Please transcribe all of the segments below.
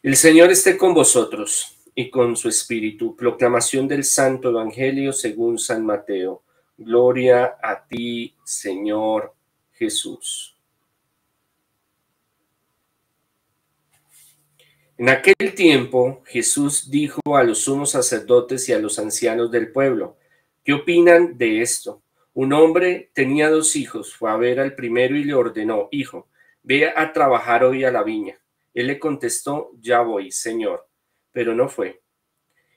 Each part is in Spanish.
El Señor esté con vosotros y con su espíritu. Proclamación del Santo Evangelio según San Mateo. Gloria a ti, Señor Jesús. En aquel tiempo, Jesús dijo a los sumos sacerdotes y a los ancianos del pueblo: ¿qué opinan de esto? Un hombre tenía 2 hijos, fue a ver al primero y le ordenó: hijo, ve a trabajar hoy a la viña. Él le contestó: ya voy, Señor. Pero no fue.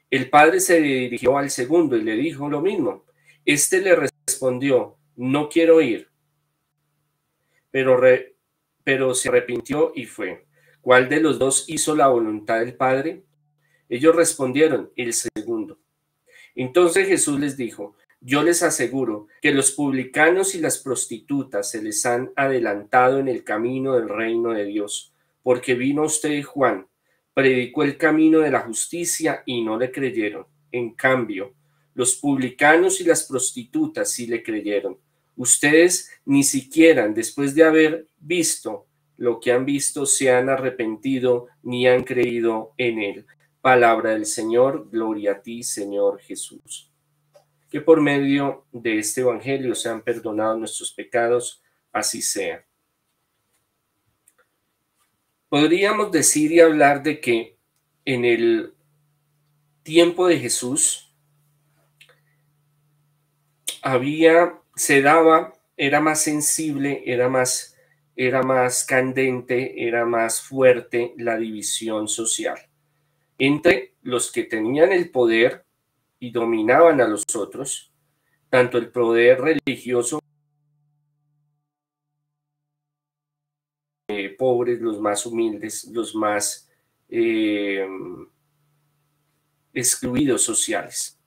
El padre se dirigió al segundo y le dijo lo mismo. Este le respondió: no quiero ir. Pero se arrepintió y fue. ¿Cuál de los 2 hizo la voluntad del Padre? Ellos respondieron: el segundo. Entonces Jesús les dijo: yo les aseguro que los publicanos y las prostitutas se les han adelantado en el camino del reino de Dios, porque vino usted Juan, predicó el camino de la justicia y no le creyeron. En cambio, los publicanos y las prostitutas sí le creyeron. Ustedes ni siquiera después de haber visto lo que han visto se han arrepentido ni han creído en él. Palabra del Señor, gloria a ti, Señor Jesús. Que por medio de este evangelio sean perdonados nuestros pecados, así sea. Podríamos decir y hablar de que en el tiempo de Jesús era más sensible, era más candente, era más fuerte la división social entre los que tenían el poder y dominaban a los otros, tanto el poder religioso, pobres, los más humildes, los más excluidos sociales.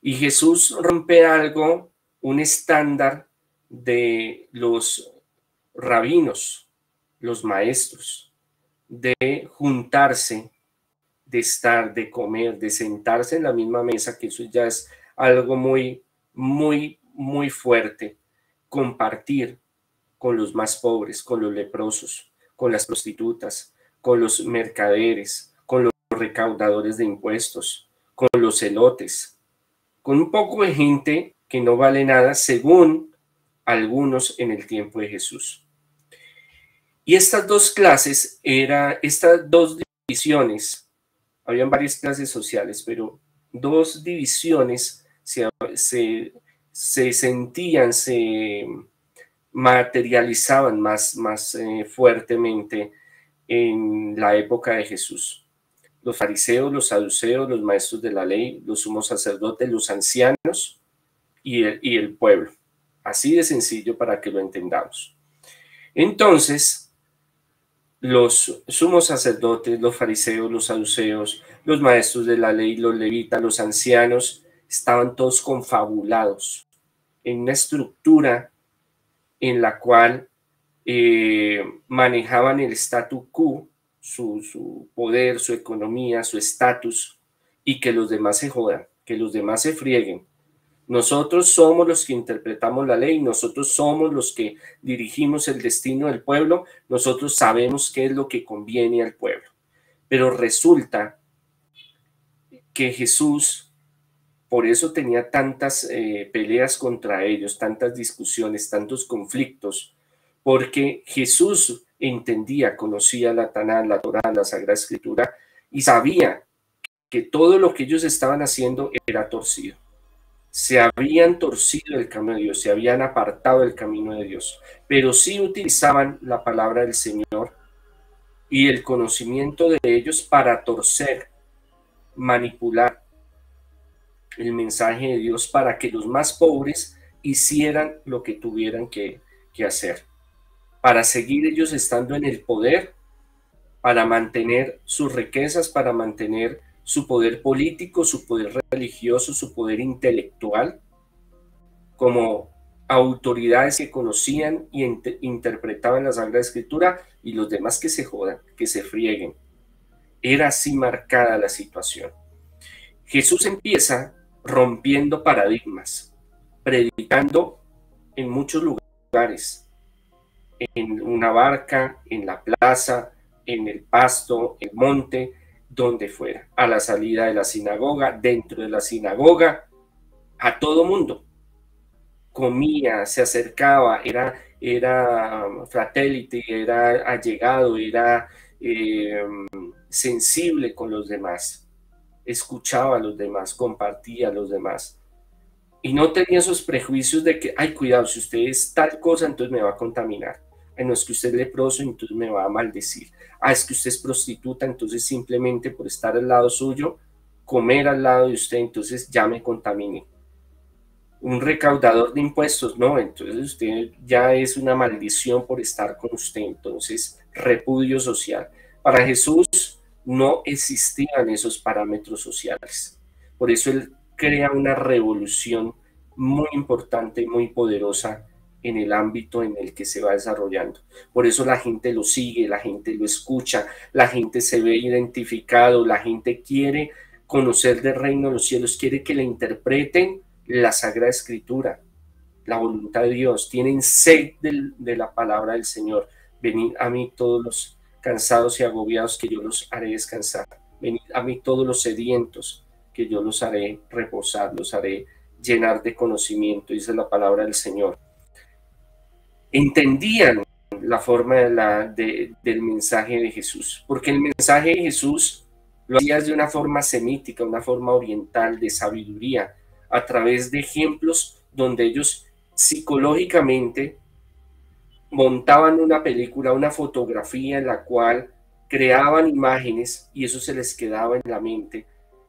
Y Jesús rompe un estándar de los rabinos, los maestros, de juntarse, de estar, de comer, de sentarse en la misma mesa, que eso ya es algo muy, muy, muy fuerte. Compartir con los más pobres, con los leprosos, con las prostitutas, con los mercaderes, con los recaudadores de impuestos, con los celotes, con un poco de gente que no vale nada, según algunos en el tiempo de Jesús. Y estas dos divisiones, habían varias clases sociales, pero 2 divisiones se sentían, se materializaban más fuertemente en la época de Jesús. Los fariseos, los saduceos, los maestros de la ley, los sumos sacerdotes, los ancianos y el pueblo. Así de sencillo para que lo entendamos. Entonces, los sumos sacerdotes, los fariseos, los saduceos, los maestros de la ley, los levitas, los ancianos, estaban todos confabulados en una estructura en la cual manejaban el statu quo, su poder, su economía, su estatus, y que los demás se jodan, que los demás se frieguen. Nosotros somos los que interpretamos la ley, nosotros somos los que dirigimos el destino del pueblo, nosotros sabemos qué es lo que conviene al pueblo. Pero resulta que Jesús, por eso tenía tantas peleas contra ellos, tantas discusiones, tantos conflictos, porque Jesús entendía, conocía la Tanaj, la Torá, la Sagrada Escritura, y sabía que todo lo que ellos estaban haciendo era torcido. Se habían torcido el camino de Dios, se habían apartado del camino de Dios, pero sí utilizaban la palabra del Señor y el conocimiento de ellos para torcer, manipular el mensaje de Dios para que los más pobres hicieran lo que tuvieran que hacer, para seguir ellos estando en el poder, para mantener sus riquezas, para mantener su poder político, su poder religioso, su poder intelectual, como autoridades que conocían y interpretaban la Sagrada Escritura, y los demás que se jodan, que se frieguen. Era así marcada la situación. Jesús empieza rompiendo paradigmas, predicando en muchos lugares, en una barca, en la plaza, en el pasto, el monte, donde fuera, a la salida de la sinagoga, dentro de la sinagoga, a todo mundo. Comía, se acercaba, era fraternity, era allegado, era sensible con los demás, escuchaba a los demás, compartía a los demás. Y no tenía esos prejuicios de que, ay, cuidado, si usted es tal cosa, entonces me va a contaminar. Ay, no, es que usted es leproso, entonces me va a maldecir. Ah, es que usted es prostituta, entonces simplemente por estar al lado suyo, comer al lado de usted, entonces ya me contaminé. Un recaudador de impuestos, no, entonces usted ya es una maldición por estar con usted, entonces repudio social. Para Jesús no existían esos parámetros sociales. Por eso él crea una revolución muy importante y muy poderosa en el ámbito en el que se va desarrollando. Por eso la gente lo sigue, la gente lo escucha, la gente se ve identificado, la gente quiere conocer del reino de los cielos, quiere que le interpreten la Sagrada Escritura, la voluntad de Dios, tienen sed de la palabra del Señor. Venid a mí todos los cansados y agobiados, que yo los haré descansar. Venid a mí todos los sedientos, que yo los haré reposar, los haré llenar de conocimiento, dice la palabra del Señor. Entendían la forma del mensaje de Jesús, porque el mensaje de Jesús lo hacía de una forma semítica, una forma oriental de sabiduría, a través de ejemplos donde ellos psicológicamente montaban una película, una fotografía en la cual creaban imágenes y eso se les quedaba en la mente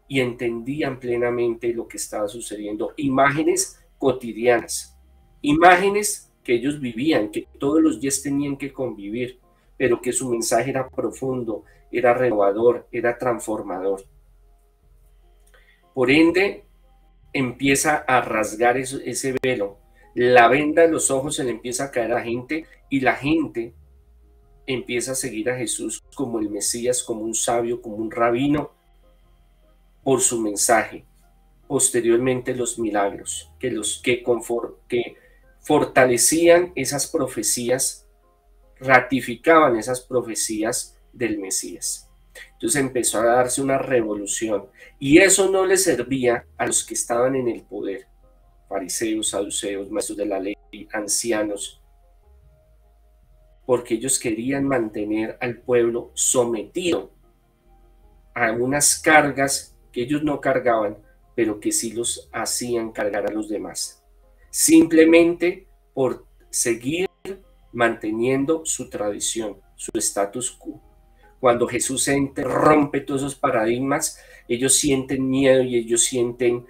y entendían plenamente lo que estaba sucediendo. Imágenes cotidianas, imágenes que ellos vivían, que todos los días tenían que convivir, pero que su mensaje era profundo, era renovador, era transformador. Por ende, empieza a rasgar ese velo, la venda de los ojos se le empieza a caer a la gente y la gente empieza a seguir a Jesús como el Mesías, como un sabio, como un rabino, por su mensaje. Posteriormente los milagros, que fortalecían esas profecías, ratificaban esas profecías del Mesías. Entonces empezó a darse una revolución y eso no le servía a los que estaban en el poder, fariseos, saduceos, maestros de la ley, ancianos, porque ellos querían mantener al pueblo sometido a unas cargas que ellos no cargaban, pero que sí los hacían cargar a los demás, simplemente por seguir manteniendo su tradición, su status quo. Cuando Jesús entra, rompe todos esos paradigmas, ellos sienten miedo y ellos sienten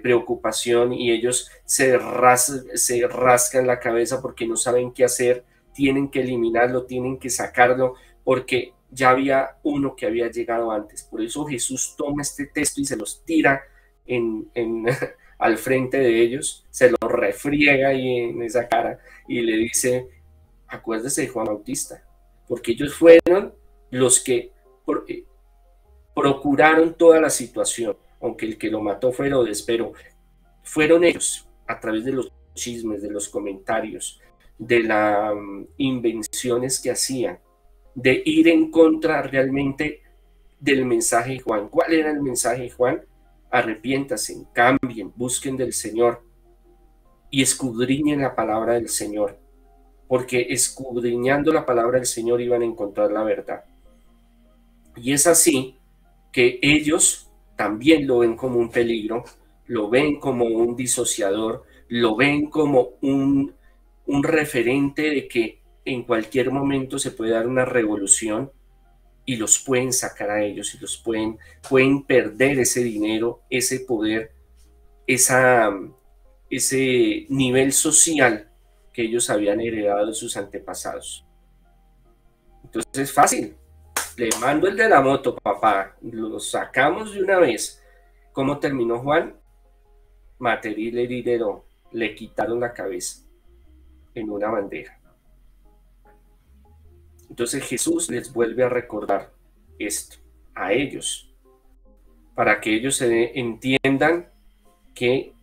preocupación y ellos se rascan la cabeza porque no saben qué hacer, tienen que eliminarlo, tienen que sacarlo, porque ya había uno que había llegado antes. Por eso Jesús toma este texto y se los tira al frente de ellos, se los refriega ahí en esa cara y le dice, acuérdese de Juan Bautista, porque ellos fueron los que procuraron toda la situación, aunque el que lo mató fue Herodes, pero fueron ellos, a través de los chismes, de los comentarios, de las invenciones que hacían, de ir en contra realmente del mensaje de Juan. ¿Cuál era el mensaje de Juan? Arrepiéntanse, cambien, busquen del Señor y escudriñen la palabra del Señor, porque escudriñando la palabra del Señor iban a encontrar la verdad. Y es así que ellos también lo ven como un peligro, lo ven como un disociador, lo ven como un referente de que en cualquier momento se puede dar una revolución y los pueden sacar a ellos y los pueden perder ese dinero, ese poder, ese nivel social que ellos habían heredado de sus antepasados. Entonces es fácil. Le mando el de la moto, papá. Lo sacamos de una vez. ¿Cómo terminó Juan? Material heridero. Le quitaron la cabeza en una bandeja. Entonces Jesús les vuelve a recordar esto a ellos, para que ellos entiendan que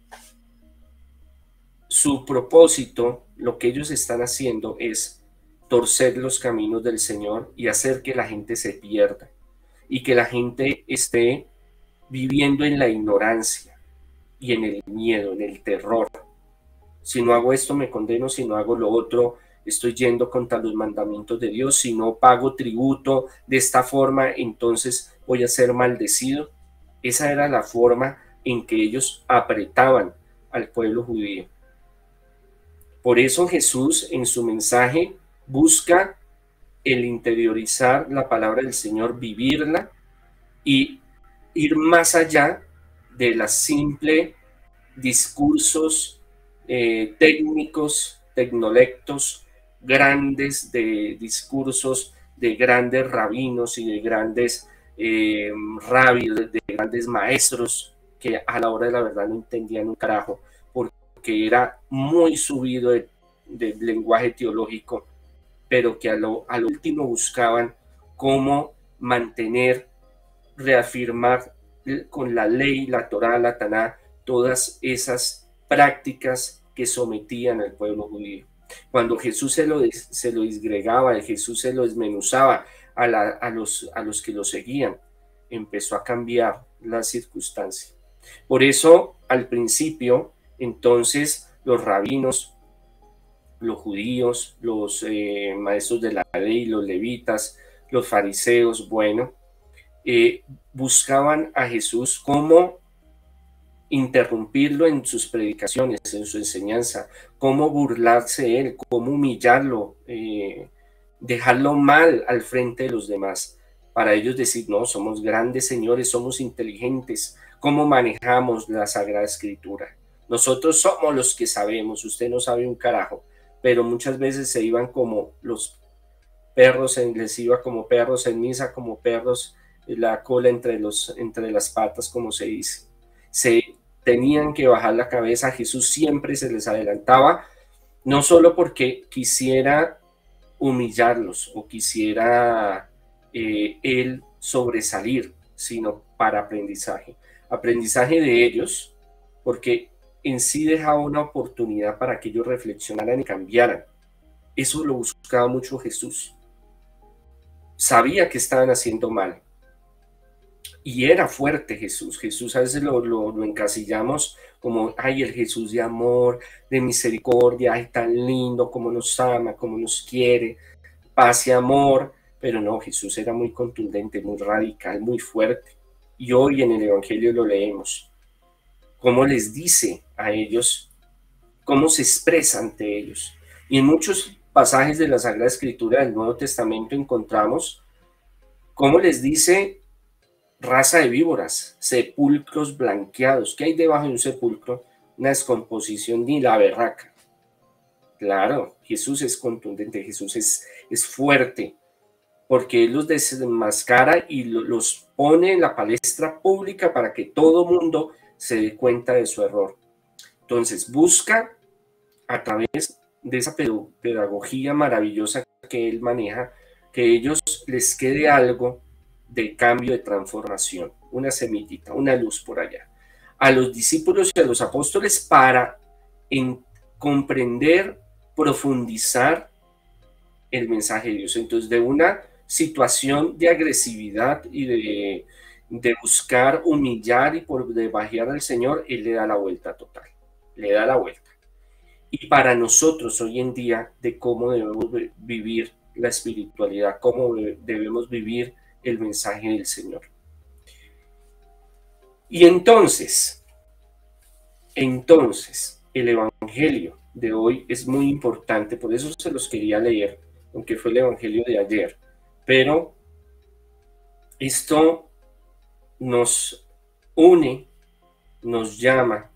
su propósito, lo que ellos están haciendo es torcer los caminos del Señor y hacer que la gente se pierda y que la gente esté viviendo en la ignorancia y en el miedo, en el terror. Si no hago esto me condeno, si no hago lo otro estoy yendo contra los mandamientos de Dios, si no pago tributo de esta forma entonces voy a ser maldecido. Esa era la forma en que ellos apretaban al pueblo judío. Por eso Jesús en su mensaje busca el interiorizar la palabra del Señor, vivirla y ir más allá de la simple discursos técnicos, tecnolectos, grandes de discursos de grandes rabinos y de grandes rabios, de grandes maestros que a la hora de la verdad no entendían un carajo, porque era muy subido de lenguaje teológico, pero que a lo último buscaban cómo mantener, reafirmar con la ley, la Torá, la Taná, todas esas prácticas que sometían al pueblo judío. Cuando Jesús se lo disgregaba, Jesús se lo desmenuzaba a los que lo seguían, empezó a cambiar la circunstancia. Por eso, al principio, entonces, los rabinos, los judíos, los maestros de la ley, los levitas, los fariseos, bueno, buscaban a Jesús cómo interrumpirlo en sus predicaciones, en su enseñanza, cómo burlarse de él, cómo humillarlo, dejarlo mal al frente de los demás. Para ellos decir, no, somos grandes señores, somos inteligentes, ¿cómo manejamos la Sagrada Escritura? Nosotros somos los que sabemos, usted no sabe un carajo, pero muchas veces se iban como los perros, les iba como perros en misa, como perros, la cola entre las patas, como se dice. Se tenían que bajar la cabeza, Jesús siempre se les adelantaba, no solo porque quisiera humillarlos o quisiera él sobresalir, sino para aprendizaje. Aprendizaje de ellos, porque en sí dejaba una oportunidad para que ellos reflexionaran y cambiaran. Eso lo buscaba mucho Jesús. Sabía que estaban haciendo mal. Y era fuerte Jesús. Jesús a veces lo encasillamos como, ay, el Jesús de amor, de misericordia, ay, tan lindo, como nos ama, como nos quiere, paz y amor. Pero no, Jesús era muy contundente, muy radical, muy fuerte. Y hoy en el Evangelio lo leemos. Cómo les dice a ellos, cómo se expresa ante ellos. Y en muchos pasajes de la Sagrada Escritura del Nuevo Testamento encontramos cómo les dice: raza de víboras, sepulcros blanqueados. ¿Qué hay debajo de un sepulcro? Una descomposición ni la berraca. Claro, Jesús es contundente, Jesús es fuerte, porque Él los desenmascara y los pone en la palestra pública para que todo mundo se dé cuenta de su error. Entonces, busca a través de esa pedagogía maravillosa que Él maneja, que a ellos les quede algo de cambio, de transformación, una semillita, una luz por allá. A los discípulos y a los apóstoles para comprender, profundizar el mensaje de Dios. Entonces, de una situación de agresividad y de buscar humillar y por debajear al Señor, Él le da la vuelta total, le da la vuelta. Y para nosotros hoy en día, de cómo debemos vivir la espiritualidad, cómo debemos vivir el mensaje del Señor. Y entonces, el Evangelio de hoy es muy importante, por eso se los quería leer, aunque fue el Evangelio de ayer, pero esto nos une, nos llama,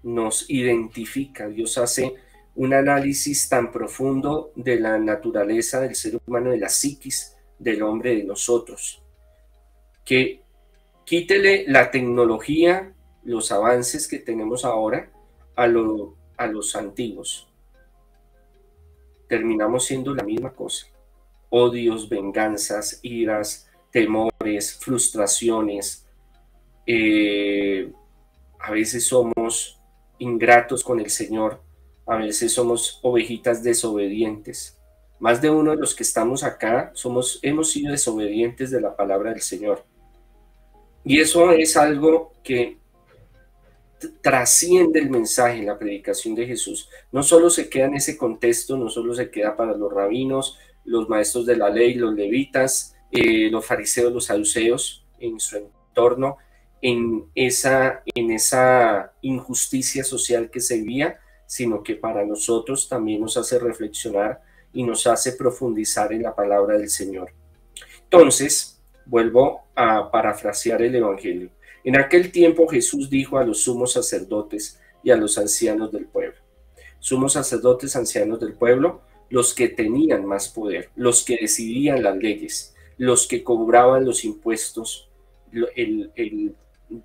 nos identifica. Dios hace un análisis tan profundo de la naturaleza del ser humano, de la psiquis del hombre, de nosotros, que quítele la tecnología, los avances que tenemos ahora a los antiguos. Terminamos siendo la misma cosa. Odios, venganzas, iras, temores, frustraciones. A veces somos ingratos con el Señor, a veces somos ovejitas desobedientes, Más de uno de los que estamos acá hemos sido desobedientes de la palabra del Señor. Y eso es algo que trasciende el mensaje, la predicación de Jesús. No solo se queda en ese contexto, no solo se queda para los rabinos, los maestros de la ley, los levitas, los fariseos, los saduceos, en su entorno, en esa injusticia social que se vivía, sino que para nosotros también nos hace reflexionar y nos hace profundizar en la palabra del Señor. Entonces, vuelvo a parafrasear el Evangelio. En aquel tiempo Jesús dijo a los sumos sacerdotes y a los ancianos del pueblo. Sumos sacerdotes, ancianos del pueblo, los que tenían más poder, los que decidían las leyes, los que cobraban los impuestos, el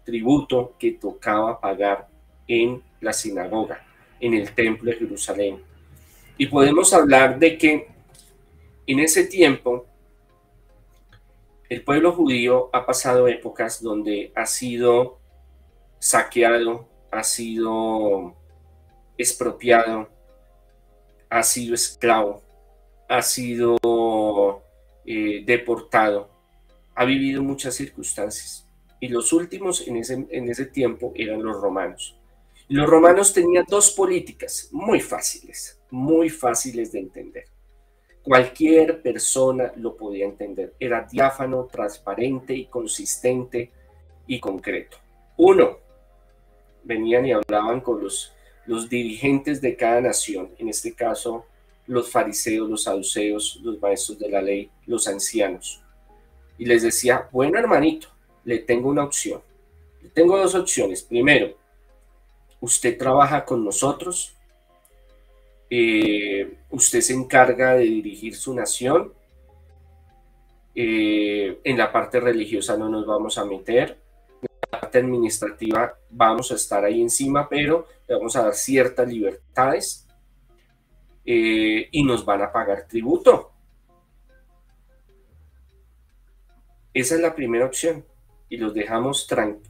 tributo que tocaba pagar en la sinagoga, en el templo de Jerusalén. Y podemos hablar de que en ese tiempo el pueblo judío ha pasado épocas donde ha sido saqueado, ha sido expropiado, ha sido esclavo, ha sido deportado, ha vivido muchas circunstancias. Y los últimos en ese tiempo eran los romanos. Y los romanos tenían dos políticas muy fáciles de entender. Cualquier persona lo podía entender. Era diáfano, transparente y consistente y concreto. Uno, venían y hablaban con los dirigentes de cada nación, en este caso los fariseos, los saduceos, los maestros de la ley, los ancianos. Y les decía, bueno hermanito, le tengo una opción. Le tengo dos opciones. Primero, usted trabaja con nosotros, usted se encarga de dirigir su nación, en la parte religiosa no nos vamos a meter, en la parte administrativa vamos a estar ahí encima, pero le vamos a dar ciertas libertades y nos van a pagar tributo. Esa es la primera opción y los dejamos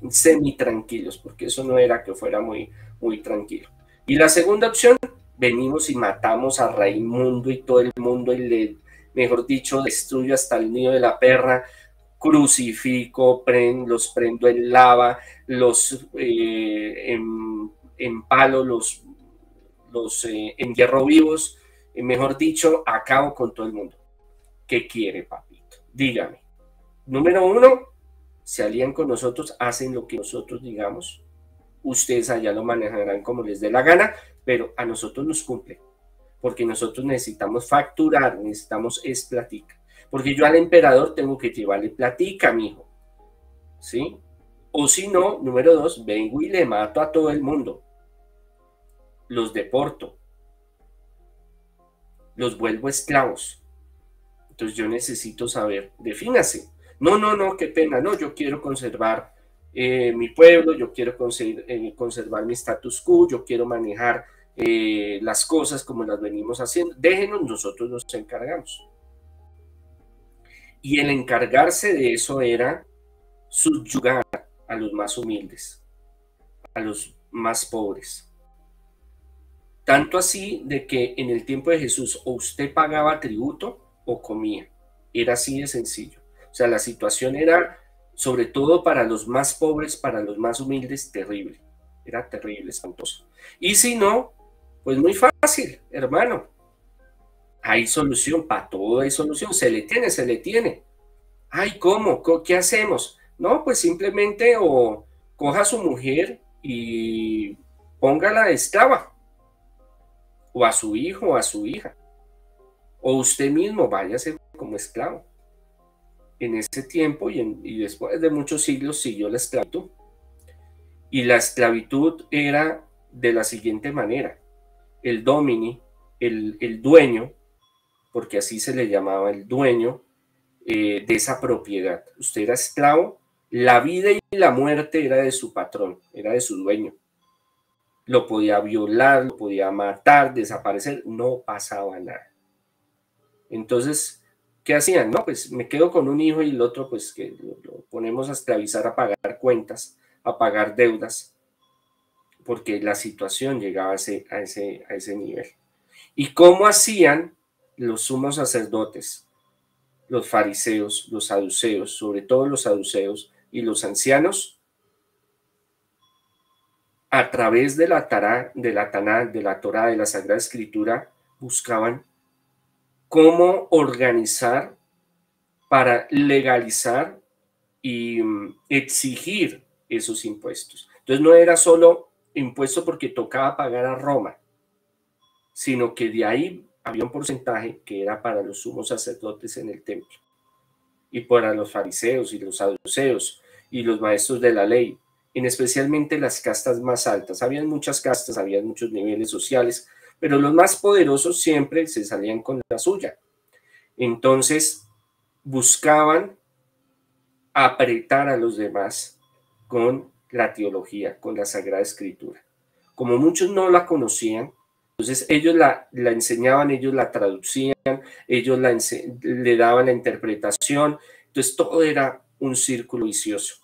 semi tranquilos, porque eso no era que fuera muy tranquilo. Y la segunda opción, venimos y matamos a Raimundo y todo el mundo y mejor dicho, destruyo hasta el nido de la perra, crucifico, los prendo en lava, los empalo, los entierro vivos, mejor dicho, acabo con todo el mundo. ¿Qué quiere, papito? Dígame. Número uno, se alían con nosotros, hacen lo que nosotros digamos, ustedes allá lo manejarán como les dé la gana, pero a nosotros nos cumple, porque nosotros necesitamos facturar, necesitamos platica, porque yo al emperador tengo que llevarle platica, mijo, ¿sí? O si no, número dos, vengo y le mato a todo el mundo, los deporto, los vuelvo esclavos. Entonces yo necesito saber, defínase. No, qué pena, no, yo quiero conservar mi pueblo, yo quiero conservar mi status quo, yo quiero manejar las cosas como las venimos haciendo, déjenos, nosotros nos encargamos. Y el encargarse de eso era subyugar a los más humildes, a los más pobres. Tanto así de que en el tiempo de Jesús o usted pagaba tributo o comía. Era así de sencillo. O sea, la situación era, sobre todo para los más pobres, para los más humildes, terrible. Era terrible, espantoso. Y si no, pues muy fácil, hermano. Hay solución, para todo hay solución. Se le tiene. Ay, ¿cómo? ¿Qué hacemos? No, pues simplemente o coja a su mujer y póngala de esclava. O a su hijo o a su hija. O usted mismo váyase como esclavo. En ese tiempo y después de muchos siglos siguió la esclavitud. Y la esclavitud era de la siguiente manera. El domini, el dueño, porque así se le llamaba, el dueño de esa propiedad. Usted era esclavo, la vida y la muerte era de su patrón, era de su dueño. Lo podía violar, lo podía matar, desaparecer, no pasaba nada. Entonces, ¿qué hacían? No, pues me quedo con un hijo y el otro pues que lo ponemos a esclavizar, a pagar cuentas, a pagar deudas, porque la situación llegaba a ese nivel. ¿Y cómo hacían? los sumos sacerdotes, los fariseos, los saduceos, sobre todo los saduceos y los ancianos, a través de la Torá, de la Torá, de la Sagrada Escritura, buscaban cómo organizar para legalizar y exigir esos impuestos. Entonces no era solo impuesto porque tocaba pagar a Roma, sino que de ahí había un porcentaje que era para los sumos sacerdotes en el templo y para los fariseos y los saduceos y los maestros de la ley, en especialmente las castas más altas. Habían muchas castas, había muchos niveles sociales, pero los más poderosos siempre se salían con la suya. Entonces buscaban apretar a los demás con la teología, con la Sagrada Escritura. Como muchos no la conocían, entonces ellos la enseñaban, ellos la traducían, ellos le daban la interpretación. Entonces todo era un círculo vicioso,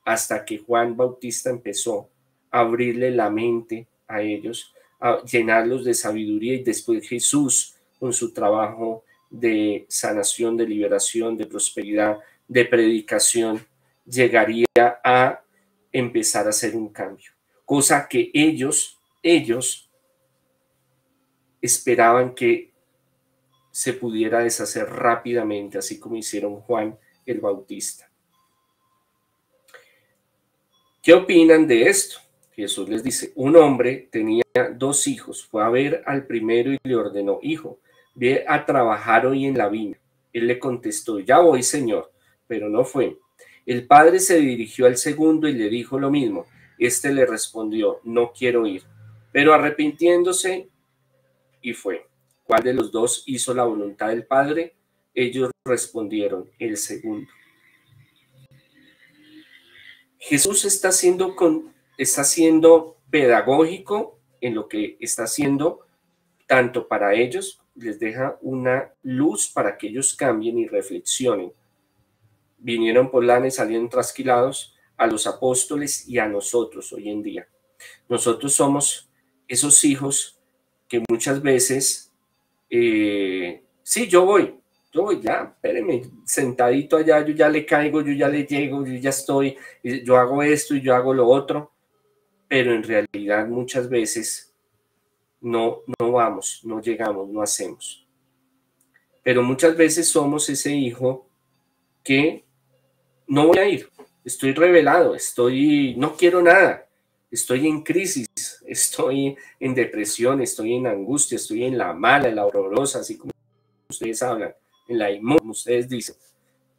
hasta que Juan Bautista empezó a abrirle la mente a ellos, a llenarlos de sabiduría, y después Jesús, con su trabajo de sanación, de liberación, de prosperidad, de predicación, llegaría a empezar a hacer un cambio, cosa que ellos esperaban que se pudiera deshacer rápidamente, así como hicieron Juan el Bautista. ¿Qué opinan de esto? Jesús les dice: un hombre tenía 2 hijos, fue a ver al primero y le ordenó: hijo, ve a trabajar hoy en la viña. Él le contestó: ya voy, señor, pero no fue. El padre se dirigió al segundo y le dijo lo mismo. Este le respondió: no quiero ir. Pero arrepintiéndose, y fue. ¿Cuál de los 2 hizo la voluntad del padre? Ellos respondieron: el segundo. Jesús está siendo pedagógico en lo que está haciendo, tanto para ellos, les deja una luz para que ellos cambien y reflexionen. Vinieron por lana y salieron trasquilados, a los apóstoles y a nosotros hoy en día. Nosotros somos esos hijos que muchas veces, sí, yo voy ya, espéreme, sentadito allá, yo ya le caigo, yo ya le llego, yo ya estoy, yo hago esto y yo hago lo otro, pero en realidad muchas veces no vamos, no llegamos, no hacemos. Pero muchas veces somos ese hijo que no voy a ir, estoy rebelado, no quiero nada, estoy en crisis, estoy en depresión, estoy en angustia, estoy en la mala, en la horrorosa, así como ustedes hablan, en la inmunda, ustedes dicen.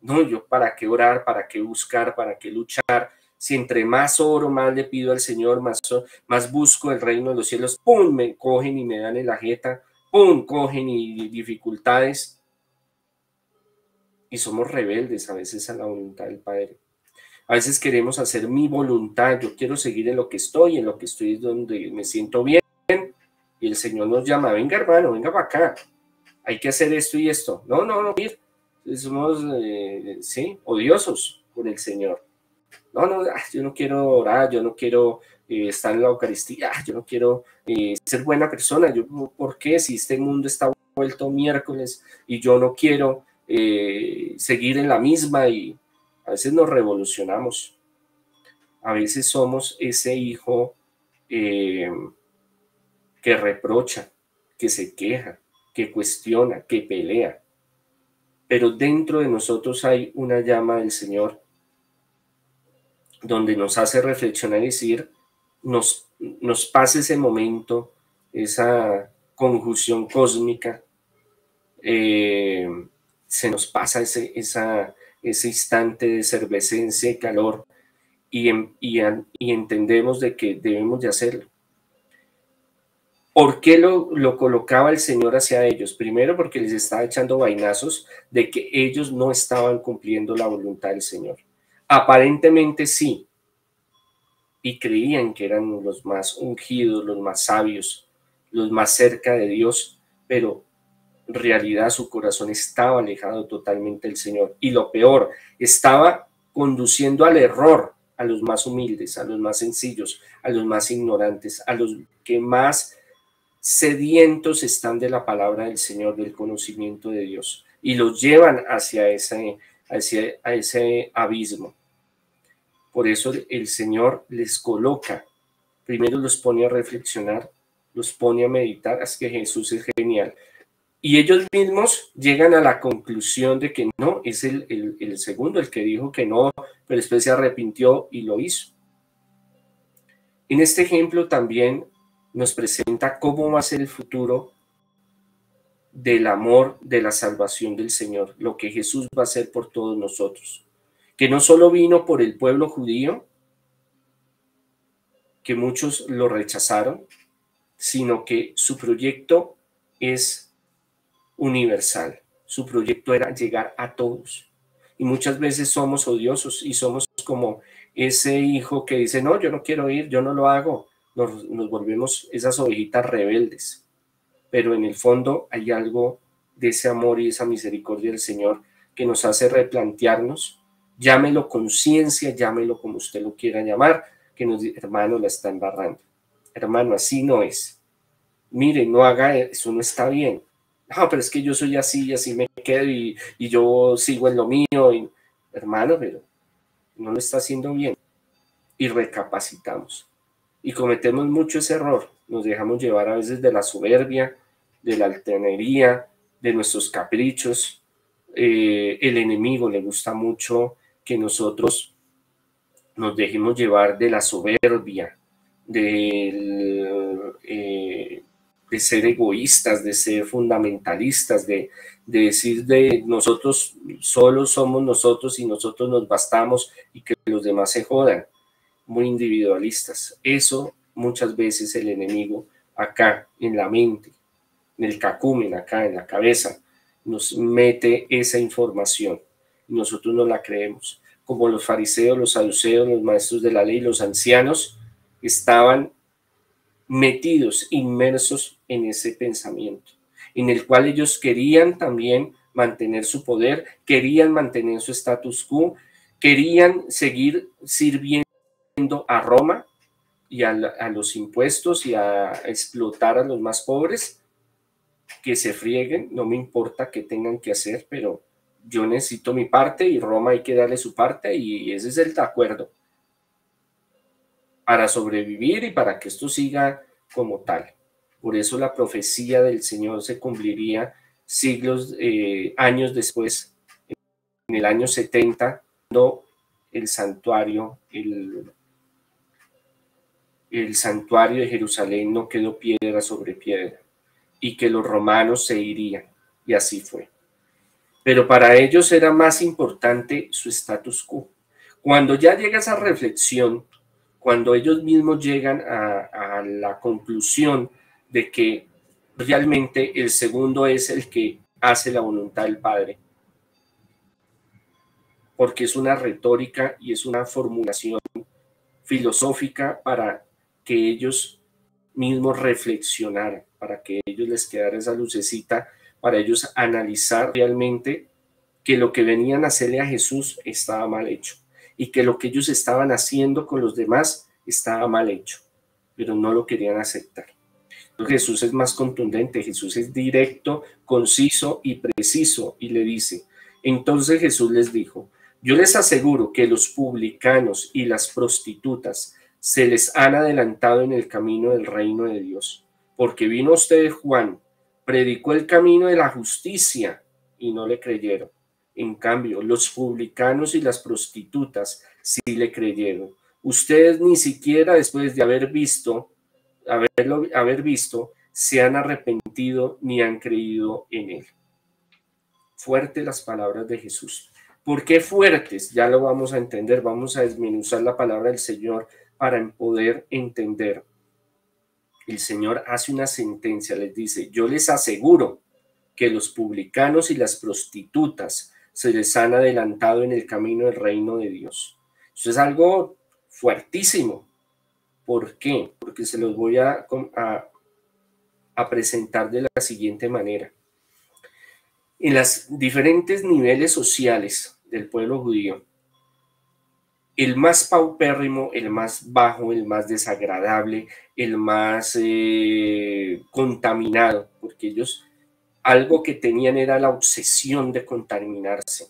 No, yo para qué orar, para qué buscar, para qué luchar, si entre más oro, más le pido al Señor, más busco el reino de los cielos, ¡pum!, me cogen y me dan en la jeta, ¡pum!, cogen y dificultades. Y somos rebeldes a veces a la voluntad del Padre. A veces queremos hacer mi voluntad, yo quiero seguir en lo que estoy es donde me siento bien, y el Señor nos llama: venga hermano, venga para acá, hay que hacer esto y esto. No, mira, somos, sí, odiosos con el Señor. No, yo no quiero orar, yo no quiero estar en la Eucaristía, yo no quiero ser buena persona. ¿Por qué? Si este mundo está vuelto miércoles y yo no quiero seguir en la misma, y a veces nos revolucionamos. A veces somos ese hijo que reprocha, que se queja, que cuestiona, que pelea. Pero dentro de nosotros hay una llama del Señor donde nos hace reflexionar y decir, nos pasa ese momento, esa conjunción cósmica, se nos pasa ese instante de efervescencia y calor, y entendemos de que debemos de hacerlo. ¿Por qué lo colocaba el Señor hacia ellos? Primero, porque les estaba echando vainazos de que ellos no estaban cumpliendo la voluntad del Señor. Aparentemente sí, y creían que eran los más ungidos, los más sabios, los más cerca de Dios, pero en realidad su corazón estaba alejado totalmente del Señor. Y lo peor, estaba conduciendo al error a los más humildes, a los más sencillos, a los más ignorantes, a los que más sedientos están de la palabra del Señor, del conocimiento de Dios, y los llevan hacia ese abismo. Por eso el Señor les coloca, primero los pone a reflexionar, los pone a meditar. Es que Jesús es genial. Y ellos mismos llegan a la conclusión de que no, es el segundo el que dijo que no, pero después se arrepintió y lo hizo. En este ejemplo también nos presenta cómo va a ser el futuro del amor, de la salvación del Señor, lo que Jesús va a hacer por todos nosotros, que no solo vino por el pueblo judío, que muchos lo rechazaron, sino que su proyecto es universal. Su proyecto era llegar a todos. Y muchas veces somos odiosos y somos como ese hijo que dice, no, yo no quiero ir, yo no lo hago. Nos volvemos esas ovejitas rebeldes. Pero en el fondo hay algo de ese amor y esa misericordia del Señor que nos hace replantearnos, llámelo conciencia, llámelo como usted lo quiera llamar, que nos dice, hermano, la está embarrando. Hermano, así no es. Mire, no haga eso, no está bien. No, pero es que yo soy así y así me quedo y yo sigo en lo mío. Y, hermano, pero no lo está haciendo bien. Y recapacitamos. Y cometemos mucho ese error. Nos dejamos llevar a veces de la soberbia, de la altanería, de nuestros caprichos. El enemigo le gusta mucho que nosotros nos dejemos llevar de la soberbia, de ser egoístas, de ser fundamentalistas, de decir de nosotros solo somos nosotros y nosotros nos bastamos y que los demás se jodan, muy individualistas. Eso muchas veces el enemigo acá en la mente, en el cacumen, acá en la cabeza, nos mete esa información y nosotros no la creemos. Como los fariseos, los saduceos, los maestros de la ley, los ancianos estaban metidos, inmersos en ese pensamiento, en el cual ellos querían también mantener su poder, querían mantener su status quo, querían seguir sirviendo a Roma y a los impuestos y a explotar a los más pobres, que se frieguen, no me importa qué tengan que hacer, pero yo necesito mi parte y Roma hay que darle su parte y ese es el acuerdo para sobrevivir y para que esto siga como tal. Por eso la profecía del Señor se cumpliría siglos, años después, en el año 70, cuando el santuario, el santuario de Jerusalén no quedó piedra sobre piedra y que los romanos se irían, y así fue. Pero para ellos era más importante su status quo. Cuando ya llega esa reflexión, cuando ellos mismos llegan a la conclusión de que realmente el segundo es el que hace la voluntad del Padre, porque es una retórica y es una formulación filosófica para que ellos mismos reflexionaran, para que ellos les quedara esa lucecita, para ellos analizar realmente que lo que venían a hacerle a Jesús estaba mal hecho y que lo que ellos estaban haciendo con los demás estaba mal hecho, pero no lo querían aceptar. Jesús es más contundente, Jesús es directo, conciso y preciso y le dice, entonces Jesús les dijo, yo les aseguro que los publicanos y las prostitutas se les han adelantado en el camino del reino de Dios, porque vino a ustedes Juan, predicó el camino de la justicia y no le creyeron. En cambio, los publicanos y las prostitutas sí le creyeron. Ustedes ni siquiera después de haber visto, se han arrepentido ni han creído en él. Fuertes las palabras de Jesús. ¿Por qué fuertes? Ya lo vamos a entender, vamos a desmenuzar la palabra del Señor para poder entender. El Señor hace una sentencia, les dice, yo les aseguro que los publicanos y las prostitutas se les han adelantado en el camino del reino de Dios. Eso es algo fuertísimo. ¿Por qué? Porque se los voy a presentar de la siguiente manera. En los diferentes niveles sociales del pueblo judío, el más paupérrimo, el más bajo, el más desagradable, el más contaminado, porque ellos algo que tenían era la obsesión de contaminarse.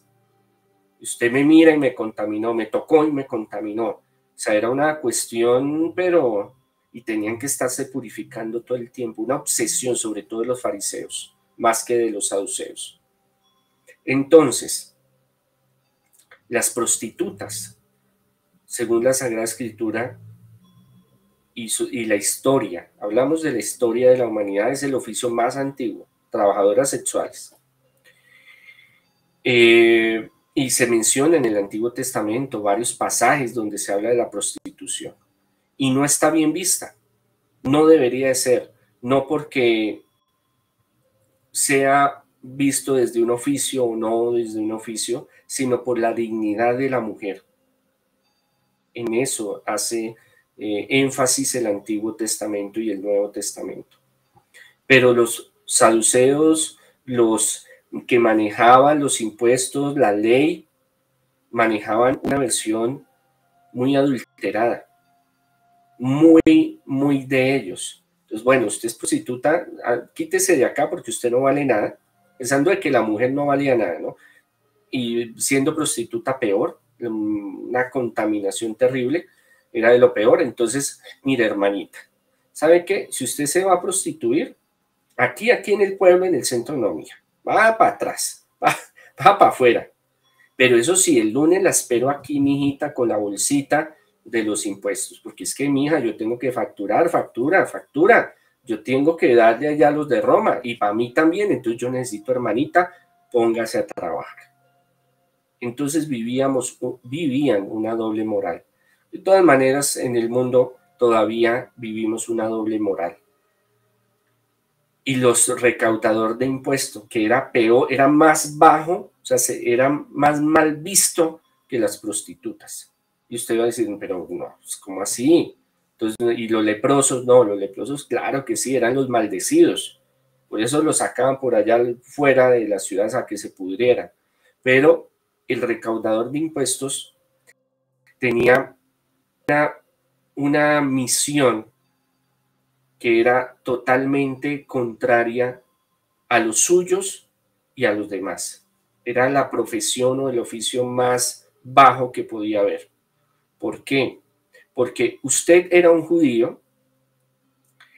Usted me mira y me contaminó, me tocó y me contaminó. O sea, era una cuestión, pero... Y tenían que estarse purificando todo el tiempo. Una obsesión, sobre todo de los fariseos, más que de los saduceos. Entonces, las prostitutas, según la Sagrada Escritura y la historia, hablamos de la historia de la humanidad, es el oficio más antiguo, trabajadoras sexuales. Y se menciona en el Antiguo Testamento varios pasajes donde se habla de la prostitución. Y no está bien vista, no debería de ser, no porque sea visto desde un oficio o no desde un oficio, sino por la dignidad de la mujer. En eso hace énfasis el Antiguo Testamento y el Nuevo Testamento. Pero los saduceos, los que manejaban los impuestos, la ley, manejaban una versión muy adulterada, muy de ellos. Entonces, bueno, usted es prostituta, quítese de acá porque usted no vale nada, pensando de que la mujer no valía nada, ¿no? Y siendo prostituta peor, una contaminación terrible, era de lo peor. Entonces, mire, hermanita, ¿sabe qué? Si usted se va a prostituir, aquí en el pueblo, en el centro, no, mija, va para atrás, va para afuera. Pero eso sí, el lunes la espero aquí, mijita, con la bolsita de los impuestos, porque es que, mija, yo tengo que facturar. Yo tengo que darle allá a los de Roma y para mí también. Entonces yo necesito, hermanita, póngase a trabajar. Entonces vivían una doble moral. De todas maneras, en el mundo todavía vivimos una doble moral. Y los recaudadores de impuestos, que era peor, era más bajo, o sea, era más mal visto que las prostitutas. Y usted va a decir, pero no, ¿cómo así? Entonces, y los leprosos, no, los leprosos, claro que sí, eran los maldecidos. Por eso los sacaban por allá fuera de las ciudades a que se pudrieran. Pero el recaudador de impuestos tenía una misión que era totalmente contraria a los suyos y a los demás. Era la profesión o el oficio más bajo que podía haber. ¿Por qué? Porque usted era un judío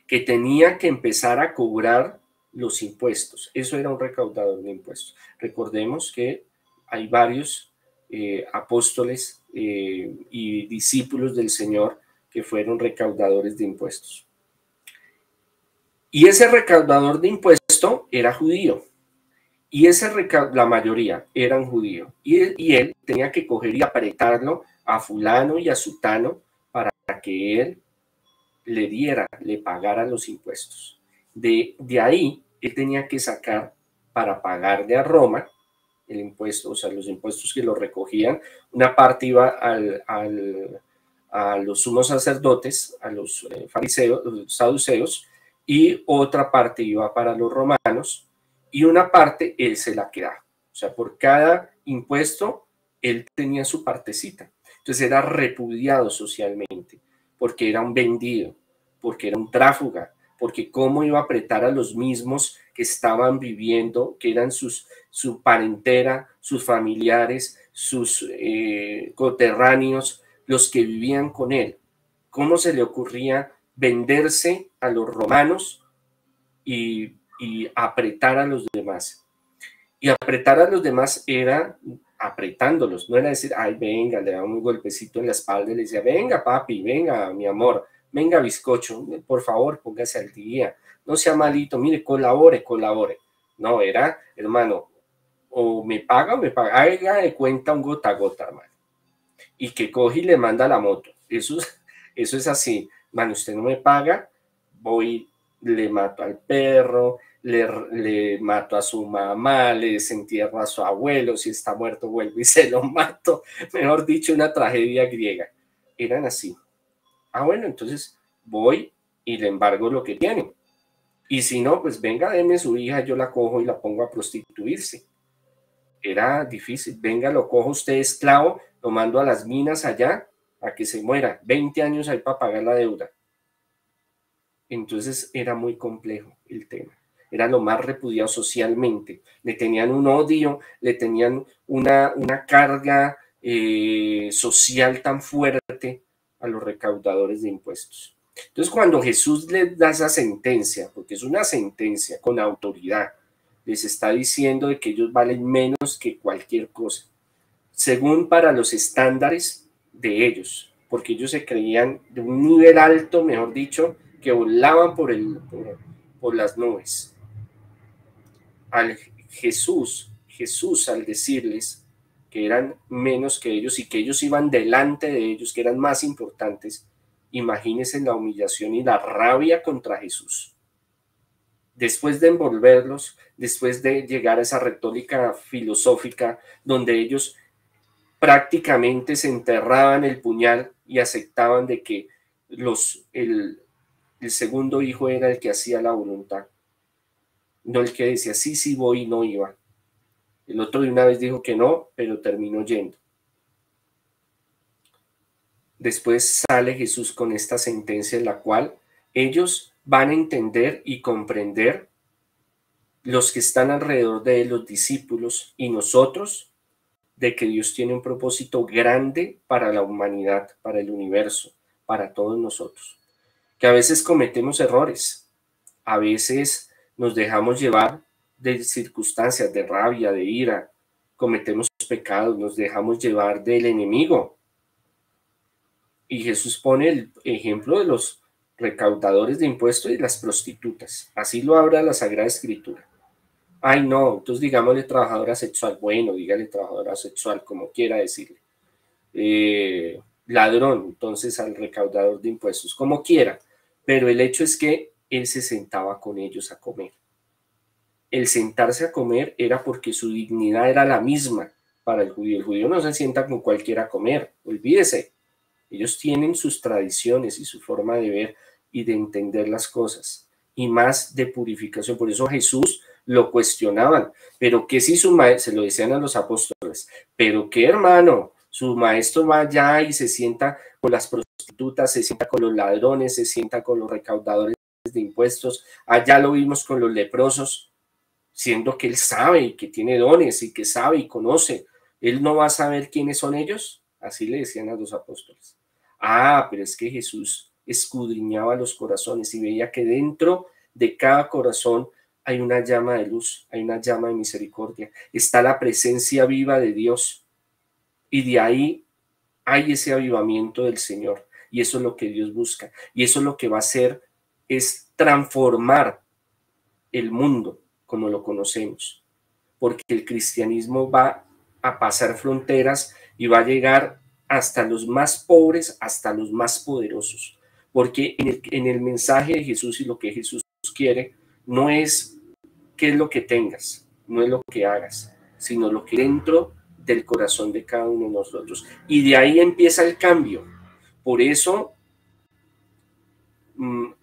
que tenía que empezar a cobrar los impuestos. Eso era un recaudador de impuestos. Recordemos que hay varios apóstoles y discípulos del Señor que fueron recaudadores de impuestos. Y ese recaudador de impuestos era judío. Y la mayoría eran judíos. Y él tenía que coger y apretarlo a fulano y a sutano para que él le pagara los impuestos. De ahí, él tenía que sacar para pagarle a Roma el impuesto, o sea, los impuestos que lo recogían. Una parte iba a los sumos sacerdotes, a los fariseos, los saduceos, y otra parte iba para los romanos, y una parte él se la quedaba. O sea, por cada impuesto, él tenía su partecita. Entonces era repudiado socialmente, porque era un vendido, porque era un tráfuga, porque cómo iba a apretar a los mismos que estaban viviendo, que eran su parentela, sus familiares, sus coterráneos, los que vivían con él. ¿Cómo se le ocurría venderse a los romanos y apretar a los demás? Y apretar a los demás era apretándolos, no era decir, ay, venga, le daba un golpecito en la espalda y le decía, venga, papi, venga, mi amor, venga, bizcocho, por favor, póngase al día, no sea malito, mire, colabore. No, era, hermano, o me paga, haga de cuenta un gota a gota, hermano. Y que coge y le manda la moto. Eso es así, mano, usted no me paga, voy, le mato al perro, le mato a su mamá, le desentierro a su abuelo, si está muerto vuelvo y se lo mato. Mejor dicho, una tragedia griega. Eran así. Bueno, entonces voy y le embargo lo que tiene. Y si no, pues venga, deme su hija, yo la cojo y la pongo a prostituirse. Era difícil. Venga, lo cojo usted esclavo, lo mando a las minas allá a que se muera, 20 años ahí para pagar la deuda. Entonces era muy complejo el tema. Era lo más repudiado socialmente. Le tenían un odio, le tenían una carga social tan fuerte a los recaudadores de impuestos. Entonces, cuando Jesús les da esa sentencia, porque es una sentencia con autoridad, les está diciendo de que ellos valen menos que cualquier cosa, según para los estándares de ellos, porque ellos se creían de un nivel alto, mejor dicho, que volaban por las nubes. Al Jesús al decirles que eran menos que ellos y que ellos iban delante de ellos, que eran más importantes, imagínense la humillación y la rabia contra Jesús. Después de envolverlos, después de llegar a esa retórica filosófica donde ellos prácticamente se enterraban el puñal y aceptaban de que el segundo hijo era el que hacía la voluntad, no el que decía sí, sí voy y no iba. El otro de una vez dijo que no, pero terminó yendo. Después sale Jesús con esta sentencia en la cual ellos van a entender y comprender, los que están alrededor de él, los discípulos y nosotros, de que Dios tiene un propósito grande para la humanidad, para el universo, para todos nosotros. Que a veces cometemos errores, a veces nos dejamos llevar de circunstancias, de rabia, de ira, cometemos pecados, nos dejamos llevar del enemigo. Y Jesús pone el ejemplo de los recaudadores de impuestos y las prostitutas. Así lo habla la Sagrada Escritura. Ay, no, entonces digámosle trabajadora sexual. Bueno, dígale trabajadora sexual, como quiera decirle. Ladrón, entonces al recaudador de impuestos, como quiera. Pero el hecho es que él se sentaba con ellos a comer. El sentarse a comer era porque su dignidad era la misma para el judío. El judío no se sienta con cualquiera a comer, olvídese. Ellos tienen sus tradiciones y su forma de ver y de entender las cosas, y más de purificación. Por eso Jesús lo cuestionaban. Pero ¿qué si su maestro, se lo decían a los apóstoles, pero qué hermano, su maestro va allá y se sienta con las prostitutas, se sienta con los ladrones, se sienta con los recaudadores de impuestos, allá lo vimos con los leprosos, siendo que él sabe y que tiene dones y que sabe y conoce, él no va a saber quiénes son ellos. Así le decían a los apóstoles. Ah, pero es que Jesús escudriñaba los corazones y veía que dentro de cada corazón hay una llama de luz, hay una llama de misericordia, está la presencia viva de Dios, y de ahí hay ese avivamiento del Señor, y eso es lo que Dios busca, y eso es lo que va a hacer, es transformar el mundo como lo conocemos, porque el cristianismo va a pasar fronteras y va a llegar hasta los más pobres, hasta los más poderosos, porque en el mensaje de Jesús y lo que Jesús quiere no es qué es lo que tengas, no es lo que hagas, sino lo que dentro del corazón de cada uno de nosotros. Y de ahí empieza el cambio. Por eso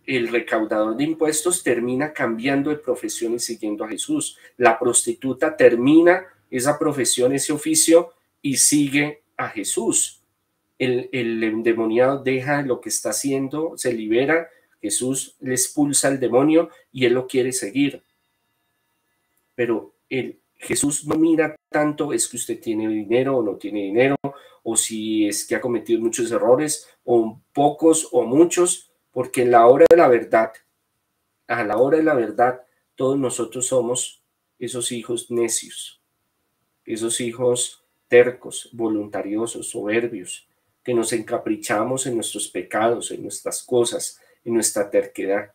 el recaudador de impuestos termina cambiando de profesión y siguiendo a Jesús. La prostituta termina esa profesión, ese oficio, y sigue a Jesús. El endemoniado deja lo que está haciendo, se libera, Jesús le expulsa al demonio y él lo quiere seguir. Pero Jesús no mira tanto es que usted tiene dinero o no tiene dinero, o si es que ha cometido muchos errores, o pocos o muchos, porque en la hora de la verdad, a la hora de la verdad, todos nosotros somos esos hijos necios, esos hijos tercos, voluntariosos, soberbios, que nos encaprichamos en nuestros pecados, en nuestras cosas, en nuestra terquedad.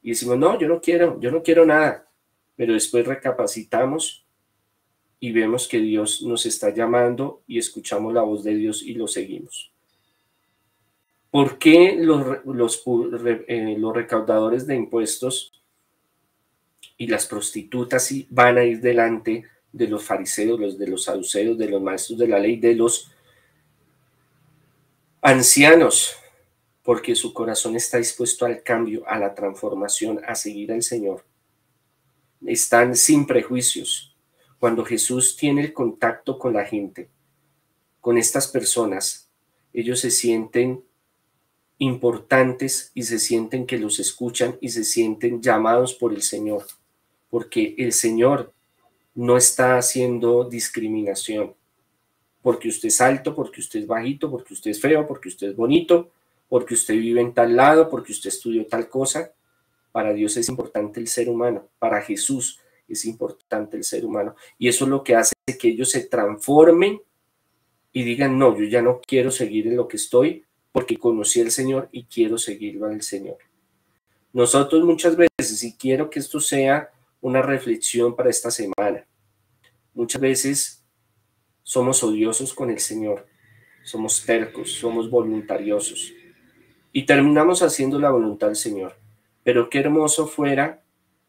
Y decimos, no, yo no quiero nada. Pero después recapacitamos y vemos que Dios nos está llamando y escuchamos la voz de Dios y lo seguimos. ¿Por qué los recaudadores de impuestos y las prostitutas van a ir delante de los fariseos, de los saduceos, de los maestros de la ley, de los ancianos? Porque su corazón está dispuesto al cambio, a la transformación, a seguir al Señor. Están sin prejuicios. Cuando Jesús tiene el contacto con la gente, con estas personas, ellos se sienten importantes y se sienten que los escuchan y se sienten llamados por el Señor, porque el Señor no está haciendo discriminación, porque usted es alto, porque usted es bajito, porque usted es feo, porque usted es bonito, porque usted vive en tal lado, porque usted estudió tal cosa. Para Dios es importante el ser humano, para Jesús es importante el ser humano, y eso es lo que hace que ellos se transformen y digan, no, yo ya no quiero seguir en lo que estoy, porque conocí al Señor y quiero seguirlo al Señor. Nosotros muchas veces, y quiero que esto sea una reflexión para esta semana, muchas veces somos odiosos con el Señor, somos tercos, somos voluntariosos, y terminamos haciendo la voluntad del Señor. Pero qué hermoso fuera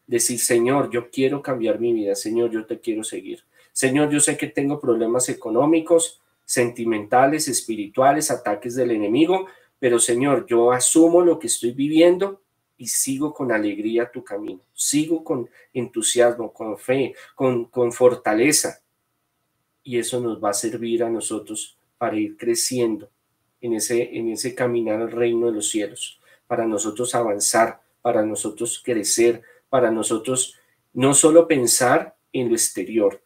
decir, Señor, yo quiero cambiar mi vida, Señor, yo te quiero seguir. Señor, yo sé que tengo problemas económicos, sentimentales, espirituales, ataques del enemigo, pero Señor, yo asumo lo que estoy viviendo y sigo con alegría tu camino, sigo con entusiasmo, con fe, con fortaleza, y eso nos va a servir a nosotros para ir creciendo en ese caminar al reino de los cielos, para nosotros avanzar, para nosotros crecer, para nosotros no solo pensar en lo exterior,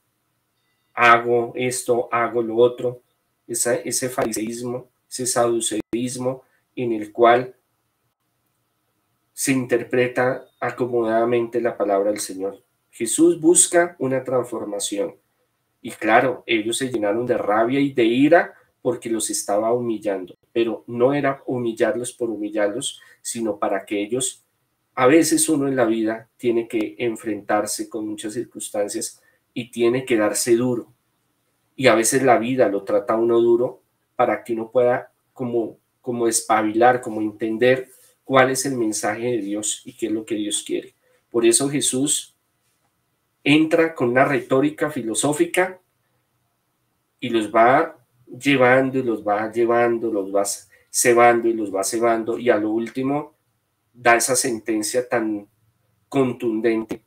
hago esto, hago lo otro, ese fariseísmo, ese saduceísmo en el cual se interpreta acomodadamente la palabra del Señor. Jesús busca una transformación. Y claro, ellos se llenaron de rabia y de ira porque los estaba humillando, pero no era humillarlos por humillarlos, sino para que ellos, a veces uno en la vida tiene que enfrentarse con muchas circunstancias y tiene que darse duro. Y a veces la vida lo trata a uno duro para que uno pueda como espabilar, como entender cuál es el mensaje de Dios y qué es lo que Dios quiere. Por eso Jesús entra con una retórica filosófica y los va llevando y los va llevando, los va cebando y los va cebando, y a lo último da esa sentencia tan contundente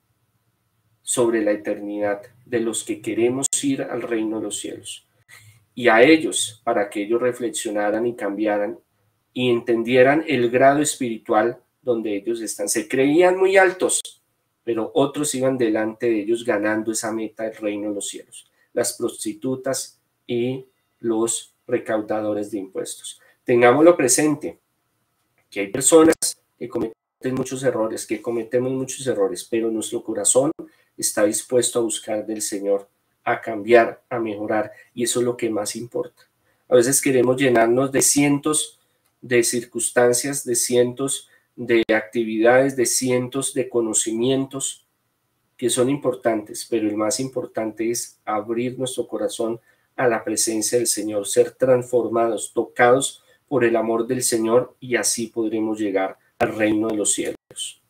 sobre la eternidad de los que queremos ir al reino de los cielos. Y a ellos, para que ellos reflexionaran y cambiaran y entendieran el grado espiritual donde ellos están. Se creían muy altos, pero otros iban delante de ellos ganando esa meta del reino de los cielos. Las prostitutas y los recaudadores de impuestos. Tengámoslo presente, que hay personas que cometen muchos errores, que cometemos muchos errores, pero nuestro corazón está dispuesto a buscar del Señor, a cambiar, a mejorar, y eso es lo que más importa. A veces queremos llenarnos de cientos de circunstancias, de cientos de actividades, de cientos de conocimientos que son importantes, pero el más importante es abrir nuestro corazón a la presencia del Señor, ser transformados, tocados por el amor del Señor, y así podremos llegar al reino de los cielos.